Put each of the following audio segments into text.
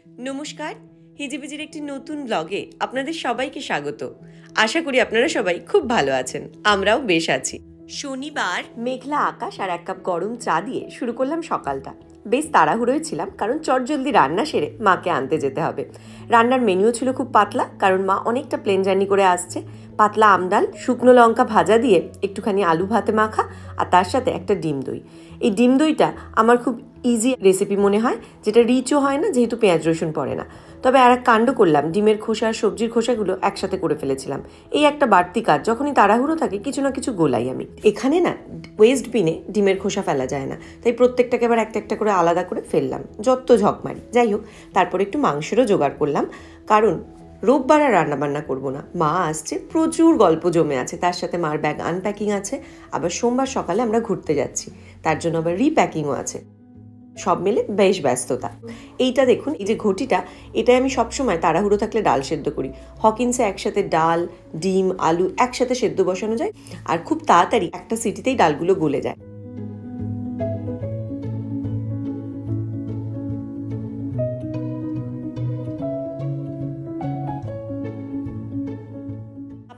নমস্কার, হিজিবিজির একটি নতুন ব্লগে আপনাদের সবাইকে স্বাগত। আশা করি আপনারা সবাই খুব ভালো আছেন, আমরাও বেশ আছি। শনিবার মেঘলা আকাশ আর এক কাপ গরম চা দিয়ে শুরু করলাম সকালটা। বেশ তাড়াহুড়োয় ছিলাম, কারণ চটজলদি রান্না সেরে মাকে আনতে যেতে হবে। রান্নার মেনুও ছিল খুব পাতলা, কারণ মা অনেকটা প্লেন জার্নি করে আসছে। পাতলা আমডাল, শুকনো লঙ্কা ভাজা দিয়ে একটুখানি আলু ভাতে মাখা, আর তার সাথে একটা ডিম দই। এই ডিম দইটা আমার খুব ইজি রেসিপি মনে হয়, যেটা রিচও হয় না, যেহেতু পেঁয়াজ রসুন পড়ে না। তবে আর এক কাণ্ড করলাম, ডিমের খোসা আর সবজির খোসাগুলো একসাথে করে ফেলেছিলাম। এই একটা বাড়তি কাজ, যখনই তাড়াহুড়ো থাকে কিছু না কিছু গোলাই আমি। এখানে না ওয়েস্ট বিনে ডিমের খোসা ফেলা যায় না, তাই প্রত্যেকটাকে আবার একটা একটা করে আলাদা করে ফেললাম, যত ঝক মারি। যাই হোক, তারপর একটু মাংসেরও জোগাড় করলাম, কারণ রোববার আর রান্নাবান্না করবো না, মা আসছে, প্রচুর গল্প জমে আছে, তার সাথে মার ব্যাগ আনপ্যাকিং আছে, আবার সোমবার সকালে আমরা ঘুরতে যাচ্ছি, তার জন্য আবার রিপ্যাকিংও আছে। সব মিলে বেশ ব্যস্ততা। এইটা দেখুন, এই যে ঘটিটা, এটাই আমি সবসময় তাড়াহুড়ো থাকলে ডাল সেদ্ধ করি। হকিন্সে একসাথে ডাল, ডিম, আলু একসাথে সেদ্ধ বসানো যায়, আর খুব তাড়াতাড়ি একটা সিটিতেই ডালগুলো গলে যায়।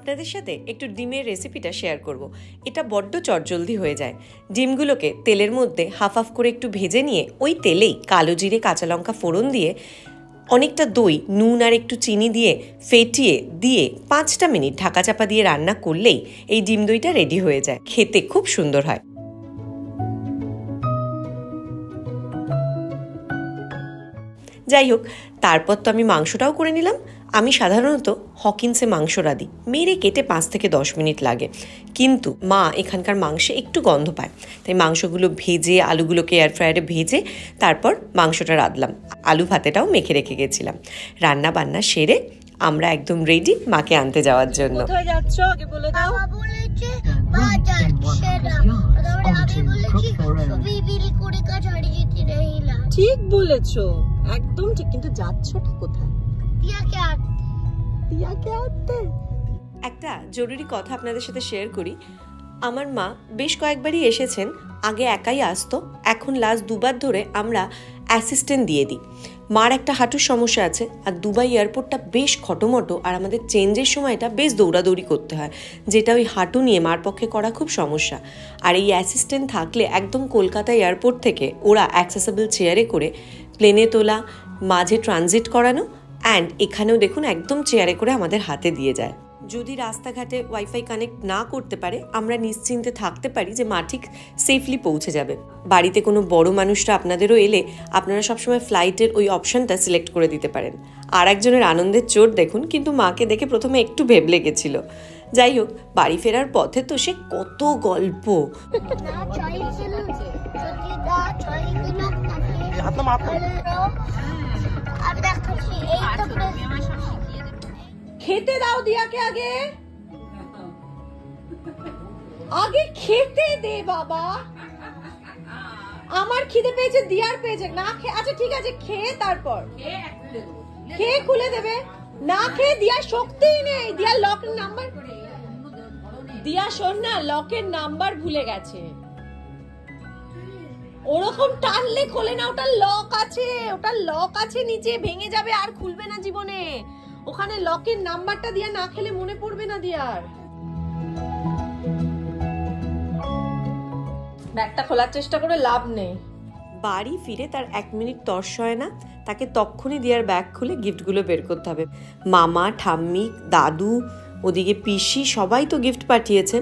আপনাদের সাথে একটু ডিমের রেসিপিটা শেয়ার করব। এটা বড্ড চটজলদি হয়ে যায়। ডিমগুলোকে তেলের মধ্যে হাফ হাফ করে একটু ভেজে নিয়ে ওই তেলেই কালো জিরে, কাঁচা লঙ্কা ফোড়ন দিয়ে, অনেকটা দই, নুন আর একটু চিনি দিয়ে ফেটিয়ে দিয়ে 5টা মিনিট ঢাকা চাপা দিয়ে রান্না করলেই এই ডিম দইটা রেডি হয়ে যায়। খেতে খুব সুন্দর হয়। যাই হোক, তারপর তো আমি মাংসটাও করে নিলাম। আমি সাধারণত হকিন্সে মাংসরা দিই, মেরে কেটে 5 থেকে 10 মিনিট লাগে, কিন্তু মা এখানকার মাংসে একটু গন্ধ পায়, তাই মাংসগুলো ভেজে, আলুগুলোকে এয়ার ফ্রায়ারে ভেজে তারপর মাংসটা রাঁধলাম। আলু ভাতেটাও মেখে রেখে গেছিলাম। রান্না বান্না সেরে আমরা একদম রেডি মাকে আনতে যাওয়ার জন্য। কোথায় যাচ্ছ আগে বলে দাও। বাবা বলেছে বাজার ছেড়া, তারপরে আমি বলেছি বিবিল করে কাছাড়ি যেতে রইলা। ঠিক বলেছো, একদম ঠিক, কিন্তু যাচ্ছটা কোথায়? টিয়াকে আনতে। একটা জরুরি কথা আপনাদের সাথে শেয়ার করি। আমার মা বেশ কয়েকবারই এসেছেন, আগে একাই আসতো, এখন লাস্ট 2বার ধরে আমরা অ্যাসিস্ট্যান্ট দিয়ে দিই। মার একটা হাঁটুর সমস্যা আছে, আর দুবাই এয়ারপোর্টটা বেশ খটোমটো, আর আমাদের চেঞ্জের সময়টা বেশ দৌড়াদৌড়ি করতে হয়, যেটা ওই হাঁটু নিয়ে মার পক্ষে করা খুব সমস্যা। আর এই অ্যাসিস্ট্যান্ট থাকলে একদম কলকাতা এয়ারপোর্ট থেকে ওরা অ্যাক্সেসেবল চেয়ারে করে প্লেনে তোলা, মাঝে ট্রানজিট করানো, অ্যান্ড এখানেও দেখুন একদম চেয়ারে করে আমাদের হাতে দিয়ে যায়। যদি রাস্তাঘাটে ওয়াইফাই কানেক্ট না করতে পারে, আমরা নিশ্চিন্তে থাকতে পারি যে মা ঠিক সেফলি পৌঁছে যাবে। বাড়িতে কোনো বড় মানুষরা আপনাদেরও এলে আপনারা সবসময় ফ্লাইটের ওই অপশানটা সিলেক্ট করে দিতে পারেন। আর একজনের আনন্দের চোট দেখুন, কিন্তু মাকে দেখে প্রথমে একটু ভেবলে গেছিল। যাই হোক, বাড়ি ফেরার পথে তো সে কত গল্প। খেতে দাও দিয়াকে, আগে আগে খেতে দে বাবা। আমার খিদে পেয়েছে, দিয়ার পেয়েছে না খেয়ে। আচ্ছা ঠিক আছে, খেয়ে তারপর খেয়ে খুলে দেবে। না খেয়ে দিয়ার শক্তিই নেই। দিয়ার লকের নাম্বার, দিয়া শোন না, লকের নাম্বার ভুলে গেছে। ওরকম টানলে খোলে না, ওটা লক আছে, ওটা লক আছে নিচে, ভেঙে যাবে আর খুলবে না জীবনে। ওখানে লকের নাম্বারটা দিয়া না খেলে মনে পড়বে না দিয়ার। ব্যাগটা খোলার চেষ্টা করে লাভ নেই। বাড়ি ফিরে তার 1 মিনিট তর্স হয় না, তাকে তখনই দিয়ার ব্যাগ খুলে গিফটগুলো বের করতে হবে। মামা, ঠাম্মি, দাদু, ওদিকে পিসি সবাই তো গিফট পাঠিয়েছে,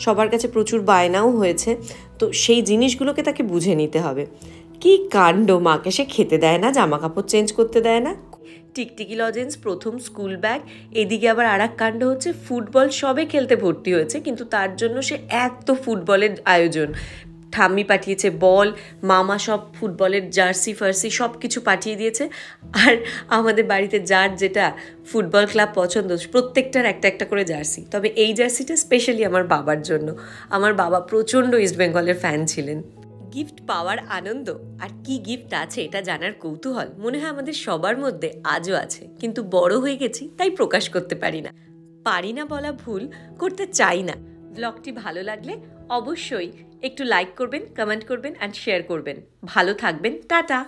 সবার কাছে প্রচুর বায়নাও হয়েছে, তো সেই জিনিসগুলোকে তাকে বুঝে নিতে হবে। কি কাণ্ড, মাকে সে খেতে দেয় না, জামা কাপড় চেঞ্জ করতে দেয় না, টিকটিকি লজেন্স, প্রথম স্কুল ব্যাগ, এদিকে আবার আর এক কাণ্ড হচ্ছে, ফুটবল সবে খেলতে ভর্তি হয়েছে, কিন্তু তার জন্য সে এত ফুটবলের আয়োজন। ঠাম্মি পাঠিয়েছে বল, মামা সব ফুটবলের জার্সি ফার্সি সব কিছু পাঠিয়ে দিয়েছে, আর আমাদের বাড়িতে যার যেটা ফুটবল ক্লাব পছন্দ প্রত্যেকটার একটা একটা করে জার্সি। তবে এই জার্সিটা স্পেশালি আমার বাবার জন্য। আমার বাবা প্রচণ্ড ইস্ট বেঙ্গলের ফ্যান ছিলেন। গিফট পাওয়ার আনন্দ আর কি গিফট আছে এটা জানার কৌতূহল মনে হয় আমাদের সবার মধ্যে আজও আছে, কিন্তু বড় হয়ে গেছি তাই প্রকাশ করতে পারি না বলা ভুল, করতে চাই না। ব্লগটি ভালো লাগলে অবশ্যই একটু লাইক করবেন, কমেন্ট করবেন অ্যান্ড শেয়ার করবেন। ভালো থাকবেন, টাটা।